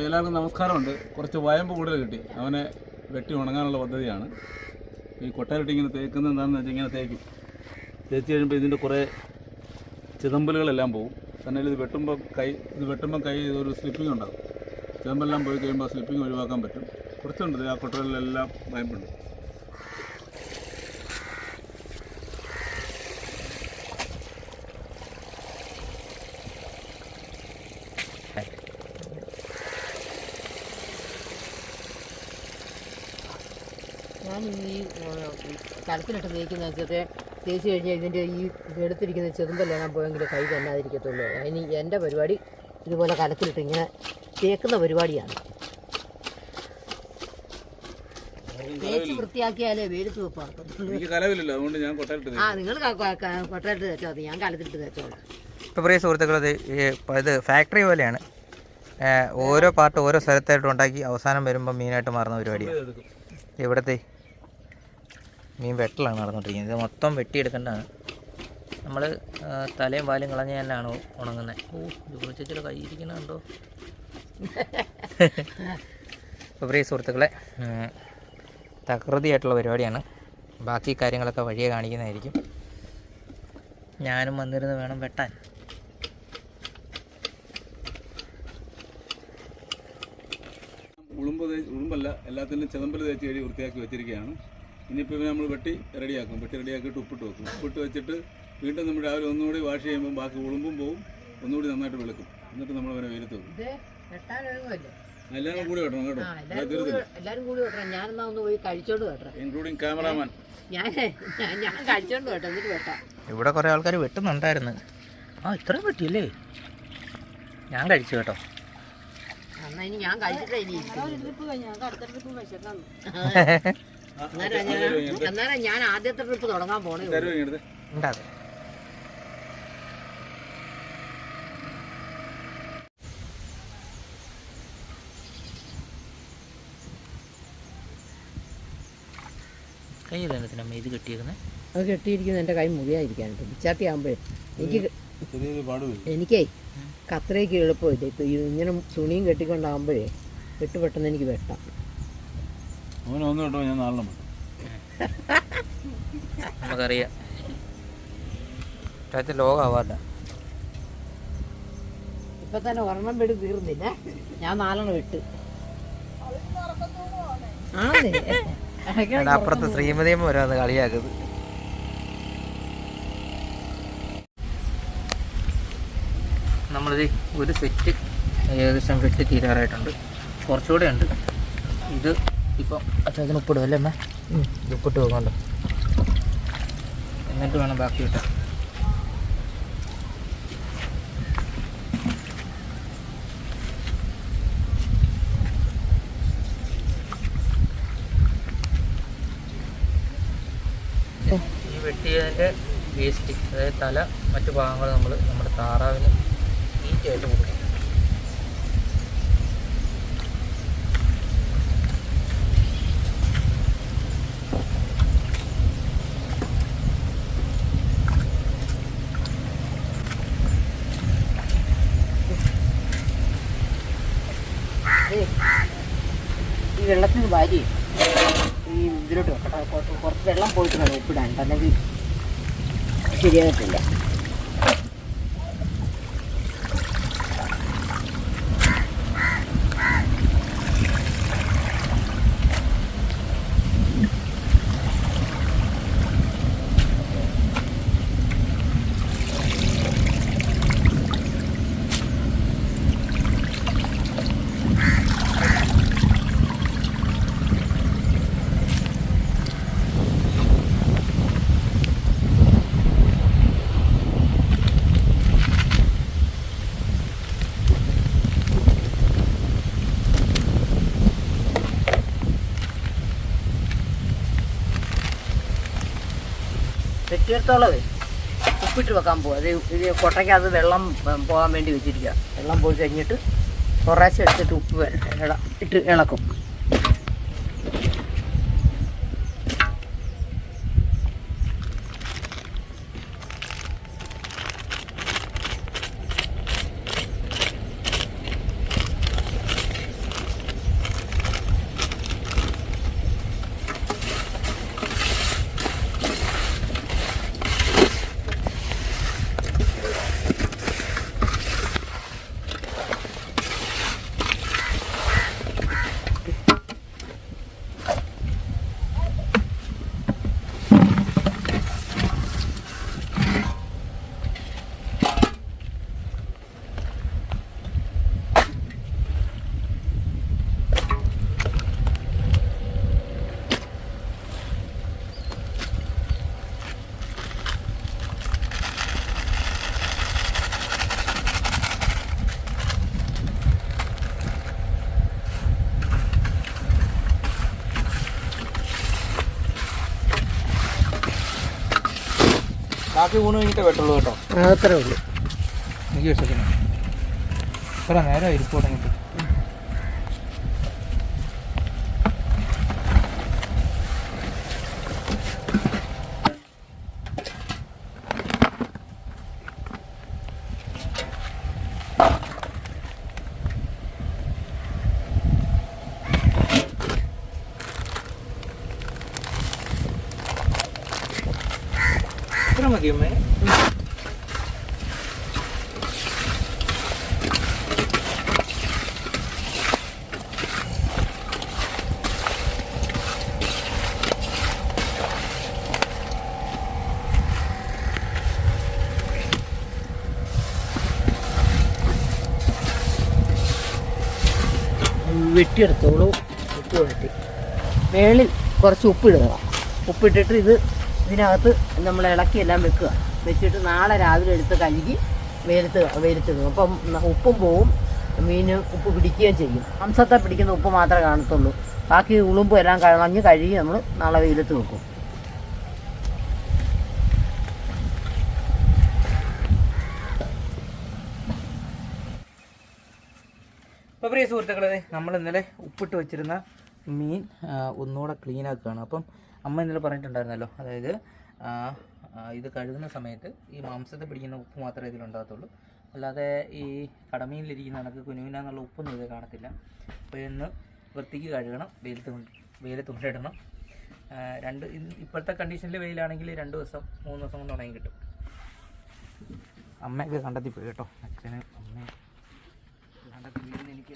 എല്ലാവർക്കും നമസ്കാരമുണ്ട്. കുറച്ച് വയമ്പ് കൂടുതൽ കിട്ടി, അവനെ വെട്ടി ഉണങ്ങാനുള്ള പദ്ധതിയാണ്. ഈ കൊട്ടാരട്ടി ഇങ്ങനെ തേക്കുന്നത് എന്താണെന്ന് വെച്ചാൽ ഇങ്ങനെ തേച്ച് കഴിയുമ്പോൾ ഇതിൻ്റെ കുറേ ചിതമ്പലുകളെല്ലാം പോകും. തന്നെ ഇത് വെട്ടുമ്പോൾ കൈ ഒരു സ്ലിപ്പിംഗ് ഉണ്ടാകും. ചിതമ്പെല്ലാം പോയി കഴിയുമ്പോൾ സ്ലിപ്പിംഗ് ഒഴിവാക്കാൻ പറ്റും. കുറച്ചുണ്ട്, ആ കൊട്ടകളിലെല്ലാം വയമ്പുണ്ട്. ഞാൻ ഈ കലത്തിലിട്ട് തേക്കുന്ന വെച്ചിട്ട് തേച്ച് കഴിഞ്ഞാൽ ഇതിൻ്റെ ഈ എടുത്തിരിക്കുന്ന ചെതുമ്പെല്ലാം പോയെങ്കിൽ കൈ തന്നാതിരിക്കത്തുള്ളൂ. അതിന് എൻ്റെ പരിപാടി ഇതുപോലെ കലത്തിലിട്ട് ഇങ്ങനെ തേക്കുന്ന പരിപാടിയാണ്. തേച്ച് വൃത്തിയാക്കിയാലേ വേടിച്ച് വെപ്പാണ്. ആ, നിങ്ങൾ കൊട്ടയിട്ട് തേച്ചാൽ മതി, ഞാൻ കലത്തിലിട്ട് തേച്ചോളാം. ഇപ്പോൾ പ്രിയ സുഹൃത്തുക്കളത് ഇത് ഫാക്ടറി പോലെയാണ്. ഓരോ പാർട്ട് ഓരോ സ്ഥലത്തായിട്ട് ഉണ്ടാക്കി അവസാനം വരുമ്പോൾ മീനായിട്ട് മാറുന്ന പരിപാടിയാണ്. ഇവിടുത്തെ മീൻ വെട്ടലാണ് നടന്നുകൊണ്ടിരിക്കുന്നത്. ഇത് മൊത്തം വെട്ടിയെടുക്കേണ്ടതാണ്. നമ്മൾ തലയും പാലും കളഞ്ഞ് തന്നെയാണ് ഉണങ്ങുന്നത്. ഇത് കുറിച്ചിട്ട് കൈ ഇരിക്കുന്നുണ്ടോ? അപ്പോൾ പ്രിയ സുഹൃത്തുക്കളെ, തകൃതിയായിട്ടുള്ള പരിപാടിയാണ്. ബാക്കി കാര്യങ്ങളൊക്കെ വഴിയെ കാണിക്കുന്നതായിരിക്കും. ഞാനും വന്നിരുന്ന് വേണം വെട്ടാൻ. ഉളുമ്പല്ല, എല്ലാത്തിനും ചിതമ്പൽ തേച്ച് കഴിച്ച് വൃത്തിയാക്കി വെച്ചിരിക്കുകയാണ്. ഇനിയിപ്പോൾ നമ്മൾ വെട്ടി റെഡിയാക്കിയിട്ട് ഉപ്പിട്ട് വെക്കും. ഉപ്പിട്ട് വെച്ചിട്ട് വീണ്ടും നമ്മൾ രാവിലെ ഒന്നുകൂടി വാഷ് ചെയ്യുമ്പോൾ ബാക്കി ഉളുമ്പും പോവും, ഒന്നുകൂടി നന്നായിട്ട് വെളുക്കും. എന്നിട്ട് നമ്മൾ അവനെ വെയിലത്ത് വെക്കും. എല്ലാവരും കൂടി വെട്ടണം കേട്ടോ, എല്ലാവരും കൂടി വെട്ടണം. ഞാനെന്നാ ഒന്ന് പോയി കഴിച്ചോണ്ട് വെട്ടണം, ഇൻക്ലൂഡിങ് ക്യാമറാമാൻ. ഞാൻ കഴിച്ചോണ്ട് വെട്ടാം, എന്നിട്ട് വെട്ടാം. ഇവിടെ കുറേ ആൾക്കാർ വെട്ടുന്നുണ്ടായിരുന്നു. ഇത്രയും വെട്ടിയല്ലേ? ഞാൻ കഴിച്ചു കേട്ടോ. എന്നാ ഇനി ഞാൻ കഴിച്ചിട്ടേ ഇനി എന്നാലും ഞാൻ ആദ്യത്തെ ട്രിപ്പ് തുടങ്ങാൻ പോണേ. ഉണ്ടാതെ കൈ വേണ്ടത്തിനമ്മ ഇത് കെട്ടിയേക്കുന്നത്. അത് കെട്ടിയിരിക്കുന്നത് എൻ്റെ കൈ മുറിയായിരിക്കാനായിട്ട്. പിച്ചാത്തി ആകുമ്പോഴേ എനിക്കേ കത്രയ്ക്ക് എളുപ്പമില്ല. ഇപ്പം ഇങ്ങനെ തുണിയും കെട്ടിക്കൊണ്ടാകുമ്പോഴേ പെട്ടെന്ന് എനിക്ക് വെട്ടാം. നമുക്കറിയാം ലോകമാവാല്ല. ഇപ്പം തന്നെ ഒരെണ്ണം വെടി തീർന്നില്ല, ഞാൻ 4 വെട്ട്. അപ്പുറത്ത് ശ്രീമതിയമ്മ ഓരോന്ന് കളിയാക്കുന്നത്. നമ്മളിത് ഒരു സെറ്റ് ഏകദേശം വെട്ടി തീരാറായിട്ടുണ്ട്. കുറച്ചുകൂടെ ഉണ്ട്. ഇത് ഇപ്പം അച്ചാച്ചന് ഉപ്പിടും അല്ലേ അമ്മ? ഇത് ഉപ്പിട്ട് വെക്കണ്ടോ, എന്നിട്ട് വേണം ബാക്കി കിട്ടാൻ. ഈ വെട്ടിയതിൻ്റെ വേസ്റ്റ്, അതായത് തല മറ്റു ഭാഗങ്ങൾ നമ്മൾ നമ്മുടെ താറാവിന് നീറ്റായിട്ട് കൊടുക്കും. ഈ വെള്ളത്തിന് വാരി ഈ ഇതിലോട്ട് വെക്കട്ടെ. കുറച്ച് വെള്ളം പോയിട്ട് വേണം ഉപ്പിടാൻ, അല്ലെങ്കിൽ ശരിയായിട്ടില്ല. വെട്ടിയെടുത്തോളവേ ഉപ്പിട്ട് വെക്കാൻ പോകും. അത് ഇത് കൊട്ടയ്ക്കകത്ത് വെള്ളം പോകാൻ വേണ്ടി വെച്ചിരിക്കുക. വെള്ളം പോയി കഴിഞ്ഞിട്ട് കുറേശ്ശെ എടുത്തിട്ട് ഉപ്പ് ഇട്ട് ഇളക്കും. ബാക്കി ഊണ് കഴിഞ്ഞിട്ട് വെട്ടുള്ളൂ കേട്ടോ. അത്രേ ഉള്ളൂ. എനിക്ക് വിശ്വസിക്കണം. എത്ര നേരം ഇരിപ്പ് തുടങ്ങിയിട്ട്. ഇത്ര മതി അമ്മേ. വെട്ടിയെടുത്തോളൂ. ഉപ്പ് വെട്ടി മേളിൽ കുറച്ച് ഉപ്പിടുക. ഉപ്പിട്ടിട്ട് ഇതിനകത്ത് നമ്മൾ ഇളക്കിയെല്ലാം വെക്കുക. വെച്ചിട്ട് നാളെ രാവിലെ എടുത്ത് കഴുകി വെയിലത്തിടും. അപ്പം ഉപ്പും പോവും, മീൻ ഉപ്പ് പിടിക്കുകയും ചെയ്യും. മാംസത്തെ പിടിക്കുന്ന ഉപ്പ് മാത്രമേ കാണത്തുള്ളൂ. ബാക്കി ഉളുമ്പും എല്ലാം കളഞ്ഞ് കഴുകി നമ്മൾ നാളെ വെയിലത്ത് വെക്കും. അപ്പോൾ പ്രിയ സുഹൃത്തുക്കളെ, നമ്മൾ ഇന്നലെ ഉപ്പിട്ട് വെച്ചിരുന്ന മീൻ ഒന്നുകൂടെ ക്ലീൻ ആക്കുകയാണ്. അപ്പം അമ്മ ഇന്നലെ പറഞ്ഞിട്ടുണ്ടായിരുന്നല്ലോ, അതായത് ഇത് കഴുകുന്ന സമയത്ത് ഈ മാംസത്തെ പിടിക്കുന്ന ഉപ്പ് മാത്രമേ ഇതിലുണ്ടാകത്തുള്ളൂ, അല്ലാതെ ഈ കടമീനിലിരിക്കുന്ന കണക്ക് കുനുവിനാന്നുള്ള ഉപ്പൊന്നും ഇത് കാണത്തില്ല. അപ്പോൾ ഇന്ന് വൃത്തിക്ക് കഴുകണം, വെയിലത്ത് കൊണ്ടിടണം. ഇപ്പോഴത്തെ കണ്ടീഷനിൽ വെയിലാണെങ്കിൽ 2 ദിവസം 3 ദിവസം കൊണ്ട് ഉണങ്ങി കിട്ടും. അമ്മയൊക്കെ കണ്ടെത്തി പോയി കേട്ടോ. അച്ഛന് അമ്മ കണ്ടെത്തി വീഴുന്ന എനിക്ക്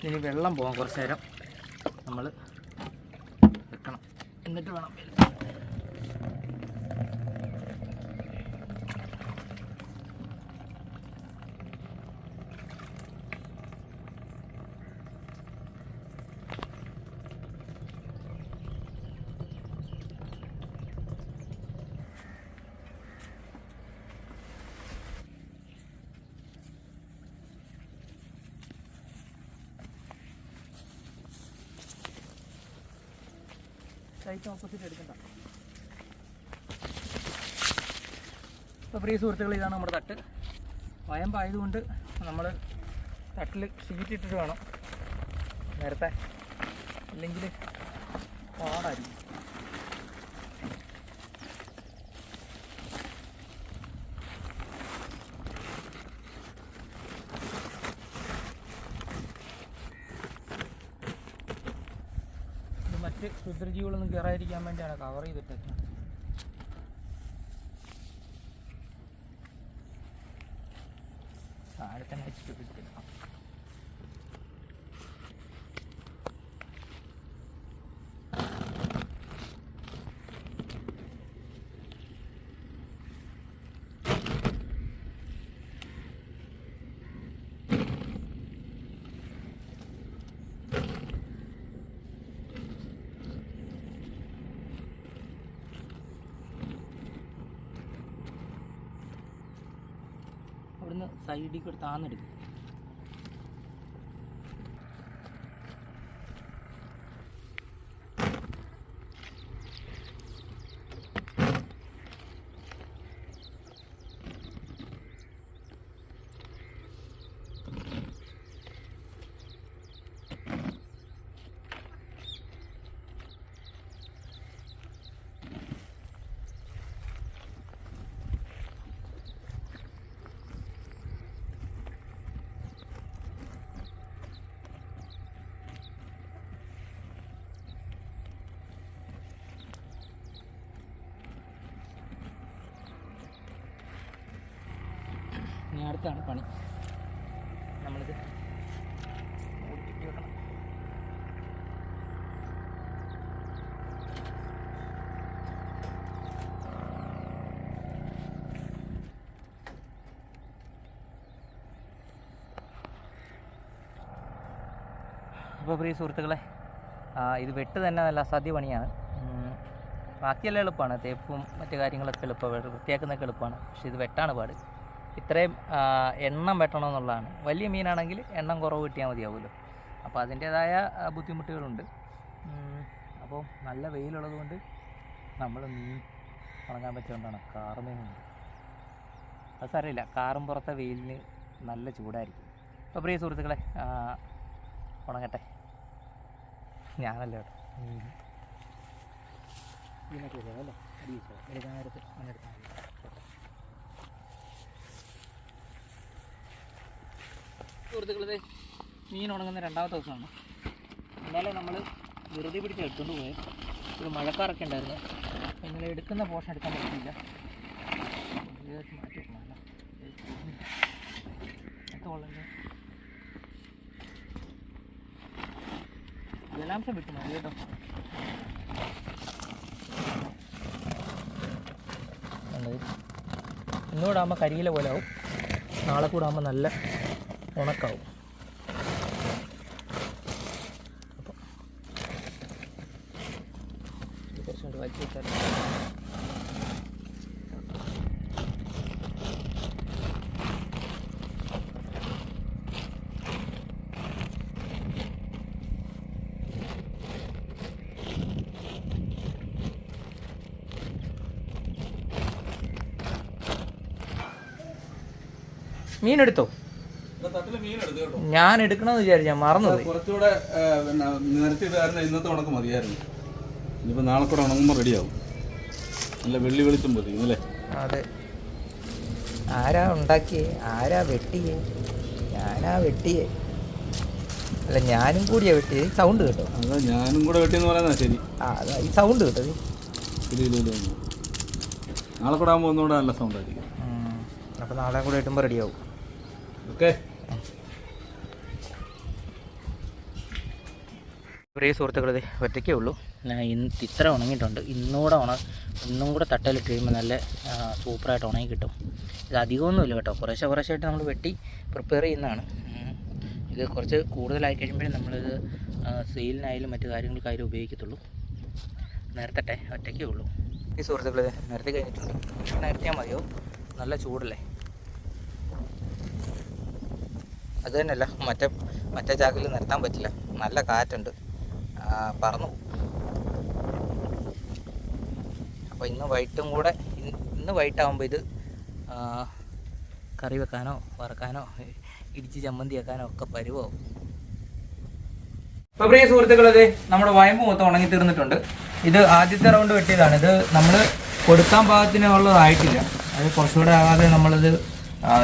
ഇനി വെള്ളം പോകാൻ കുറച്ച് നേരം നമ്മൾ വെക്കണം, എന്നിട്ട് വേണം. സൈറ്റ് ഓപ്പോസിറ്റ് എടുക്കണ്ട. അപ്പോൾ പ്രിയ സുഹൃത്തുക്കൾ, ഇതാണ് നമ്മുടെ തട്ട്. വയമ്പായതുകൊണ്ട് നമ്മൾ തട്ടിൽ ഷീറ്റ് ഇട്ടിട്ട് വേണം നേരത്തെ, അല്ലെങ്കിൽ പാടായിരിക്കും. മറ്റ് ക്ഷുദ്രജീവികളൊന്നും കയറാതിരിക്കാൻ വേണ്ടിയാണ് കവർ ചെയ്തിട്ട്. താഴെ വെളിച്ചെണ്ണ വെച്ചിട്ട് പിടിച്ചെടുക്കാം. അവിടുന്ന് സൈഡിൽ കൂടെ താന്നെടുക്കും. ഇനി അടുത്താണ് പണി. നമ്മളിത് ഓടിച്ചിട്ട് വെക്കണം. അപ്പോൾ പ്രിയ സുഹൃത്തുക്കളെ, ഇത് വെട്ട് തന്നെ നല്ല അസാധ്യ പണിയാണ്. ബാക്കിയെല്ലാം എളുപ്പമാണ്, തേപ്പും മറ്റു കാര്യങ്ങളൊക്കെ എളുപ്പമാണ്, വൃത്തിയാക്കുന്നതൊക്കെ എളുപ്പമാണ്. പക്ഷേ ഇത് വെട്ടാണ് പാട്. ഇത്രയും എണ്ണം വെട്ടണമെന്നുള്ളതാണ്. വലിയ മീനാണെങ്കിൽ എണ്ണം കുറവ് കിട്ടിയാൽ മതിയാവുമല്ലോ. അപ്പോൾ അതിൻ്റേതായ ബുദ്ധിമുട്ടുകളുണ്ട്. അപ്പോൾ നല്ല വെയിലുള്ളത് കൊണ്ട് നമ്മൾ മീൻ ഉണങ്ങാൻ പറ്റുകൊണ്ടാണ്. കാറുമീനുണ്ട്, അത് സാരമില്ല, കാറും പുറത്തെ വെയിലിന് നല്ല ചൂടായിരിക്കും. അപ്പോൾ പ്രിയ സുഹൃത്തുക്കളെ, ഉണങ്ങട്ടെ. ഞാനല്ലോ ഇതിനൊക്കെ അല്ലേ എടുക്കാൻ നേരത്ത് അങ്ങെടുത്താൽ സുഹൃത്തുക്കളത് മീൻ ഉണങ്ങുന്ന രണ്ടാമത്തെ ദിവസമാണ്. ഇന്നലെ നമ്മൾ വെറുതെ പിടിച്ച് എടുത്തുകൊണ്ട് പോയത്. ഒരു മഴക്കാറൊക്കെ ഉണ്ടായിരുന്നു. ഇന്നലെ എടുക്കുന്ന പോർഷൻ എടുക്കാൻ പറ്റില്ല. മാറ്റിയിട്ടില്ല. എത്ര ജലാംശം വിട്ടു മതി കേട്ടോ. ഇന്നുകൂടെ ആകുമ്പോൾ കരിയില പോലെ ആവും, നാളെ കൂടെ ആകുമ്പോൾ നല്ല ഉണക്കാവും. അപ്പം കുറച്ചുകൂടി വലിച്ചു വെച്ചാൽ മീനെടുത്തോ? ഞാൻ എടുക്കണമെന്ന് വിചാരിച്ചു, ഞാൻ മറന്നുപോയി. കുറച്ചുകൂടെ നിരത്തിയിട്ടായിരുന്നു ഇന്നത്തെ ഉണക്ക് മതിയായിരുന്നു. ഇനിയിപ്പോൾ നാളെ കൂടെ ഉണങ്ങുമ്പോൾ റെഡിയാവും. നല്ല വെള്ളി വെളിച്ചം മതി അല്ലേ? അതെ. ആരാ ഉണ്ടാക്കിയേ? ആരാ വെട്ടിയേ? ഞാനാ വെട്ടിയേ? അല്ല, ഞാനും കൂടിയാ വെട്ടിയത്. ഈ സൗണ്ട് കേട്ടോ? അതാ ഞാനും കൂടെ വെട്ടിയെന്ന് പറയുന്നത്. ശരി, അതാ ഈ സൗണ്ട് കേട്ടത്. നാളെ കൂടെ ആകുമ്പോൾ ഒന്നുകൂടെ നല്ല സൗണ്ട് ആയിരിക്കും. അപ്പോൾ നാളെ കൂടെ കിട്ടുമ്പോൾ റെഡിയാവും. ഓക്കെ. പ്രിയ സുഹൃത്തുക്കളത് ഒറ്റയ്ക്കേ ഉള്ളൂ. ഇത്ര ഉണങ്ങിയിട്ടുണ്ട്. ഇന്നും കൂടെ തട്ടലിട്ട് കഴിയുമ്പോൾ നല്ല സൂപ്പറായിട്ട് ഉണങ്ങി കിട്ടും. ഇത് അധികമൊന്നുമില്ല കേട്ടോ, കുറേശ്ശായിട്ട് നമ്മൾ വെട്ടി പ്രിപ്പയർ ചെയ്യുന്നതാണ്. ഇത് കുറച്ച് കൂടുതലായി കഴിയുമ്പോഴേ നമ്മളിത് സെയിലിനായാലും മറ്റു കാര്യങ്ങൾക്കായാലും ഉപയോഗിക്കത്തുള്ളൂ. നിരത്തട്ടെ, ഒറ്റയ്ക്കേ ഉള്ളൂ. ഈ സുഹൃത്തുക്കളത് നിരത്തി കഴിഞ്ഞിട്ടുണ്ട്. നിരത്തിയാൽ മതിയോ? നല്ല ചൂടല്ലേ. അത് തന്നെയല്ല, മറ്റേ ചാക്കിൽ നിർത്താൻ പറ്റില്ല, നല്ല കാറ്റുണ്ട്, പറന്നു. അപ്പോൾ ഇന്ന് വൈകിട്ടാകുമ്പോൾ ഇത് കറി വെക്കാനോ വറക്കാനോ ഇടിച്ച് ചമ്മന്തിയാക്കാനോ ഒക്കെ പരുവാവും. ഇപ്പോൾ പ്രിയ സുഹൃത്തുക്കളത് നമ്മുടെ വയമ്പ് മൊത്തം ഉണങ്ങി തീർന്നിട്ടുണ്ട്. ഇത് ആദ്യത്തെ റൗണ്ട് വെട്ടിയതാണ്. ഇത് നമ്മൾ കൊടുക്കാൻ പാകത്തിനുള്ളതായിട്ടില്ല. അത് കുറച്ചുകൂടെ ആകാതെ നമ്മളിത്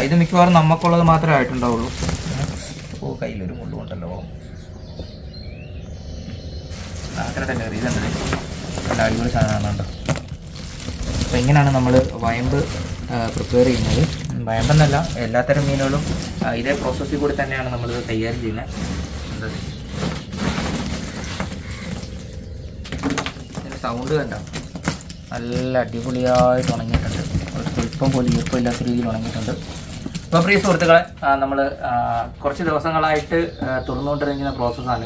ഇത് മിക്കവാറും നമുക്കുള്ളത് മാത്രമേ ആയിട്ടുണ്ടാവുള്ളൂ. ഓ, കയ്യിലൊരു മുള്ളുണ്ടല്ലോ. ആഗ്രഹത്തിൻ്റെ ഇതുണ്ട്, നല്ല അടിപൊളി സാധനമാണ് കേട്ടോ. അപ്പോൾ ഇങ്ങനെയാണ് നമ്മൾ വയമ്പ് പ്രിപ്പയർ ചെയ്യുന്നത്. വയമ്പെന്നല്ല, എല്ലാത്തരം മീനുകളും ഇതേ പ്രോസസ്സിൽ കൂടി തന്നെയാണ് നമ്മളിത് കൈകാര്യം ചെയ്യുന്നത്. ഇതിൻ്റെ സൗണ്ട് കണ്ടോ, നല്ല അടിപൊളിയായിട്ട് ഉണങ്ങിയിട്ടുണ്ട്. ഒരു സ്വല്പം പോലും ഈർപ്പമില്ലാത്ത രീതിയിൽ ഉണങ്ങിയിട്ടുണ്ട്. ഇപ്പോൾ പ്രിയ സുഹൃത്തുക്കളെ, നമ്മൾ കുറച്ച് ദിവസങ്ങളായിട്ട് തുറന്നുകൊണ്ടിരിക്കുന്ന പ്രോസസ്സാണ്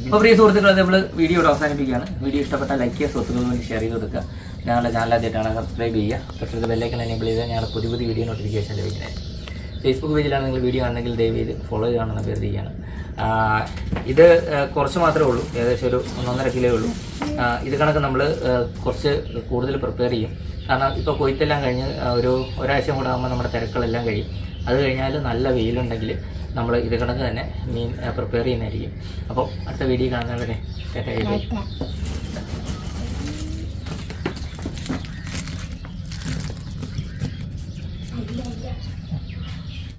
ഇപ്പോൾ പ്രിയ സുഹൃത്തുക്കളെ നമ്മൾ വീഡിയോ അവസാനിപ്പിക്കുകയാണ്. വീഡിയോ ഇഷ്ടപ്പെട്ടാൽ ലൈക്ക് ചെയ്യുക, സുഹൃത്തുക്കൾക്ക് വേണ്ടി ഷെയർ ചെയ്ത് കൊടുക്കുക. ഞങ്ങളുടെ ചാനൽ ആദ്യമായിട്ടാണ് സബ്സ്ക്രൈബ് ചെയ്യുക, തൊട്ടടുത്ത് ബെല്ലൈക്കൺ എനേബിൾ ചെയ്താൽ ഞങ്ങളുടെ പുതിയ പുതിയ വീഡിയോ നോട്ടിഫിക്കേഷൻ ലഭിക്കുന്നത്. ഫേസ്ബുക്ക് പേജിലാണ് നിങ്ങൾ വീഡിയോ ആണെങ്കിൽ ദയവ് ചെയ്ത് ഫോളോ ചെയ്യുകയാണെന്ന് അഭ്യർത്ഥിക്കുകയാണ്. ഇത് കുറച്ച് മാത്രമേ ഉള്ളൂ, ഏകദേശം ഒരു 1.5 കിലോ ഉള്ളൂ. ഇത് കണക്ക് നമ്മൾ കുറച്ച് കൂടുതൽ പ്രിപ്പയർ ചെയ്യും. കാരണം ഇപ്പോൾ കൊയ്ത്തെല്ലാം കഴിഞ്ഞ് ഒരാഴ്ച കൂടെ ആകുമ്പോൾ നമ്മുടെ തിരക്കുകളെല്ലാം കഴിയും. അത് കഴിഞ്ഞാൽ നല്ല വെയിലുണ്ടെങ്കിൽ നമ്മൾ ഇത് കണക്ക് തന്നെ മീൻ പ്രിപ്പയർ ചെയ്യുന്നതായിരിക്കും. അപ്പോൾ അടുത്ത വീഡിയോ കാണുന്നവരെ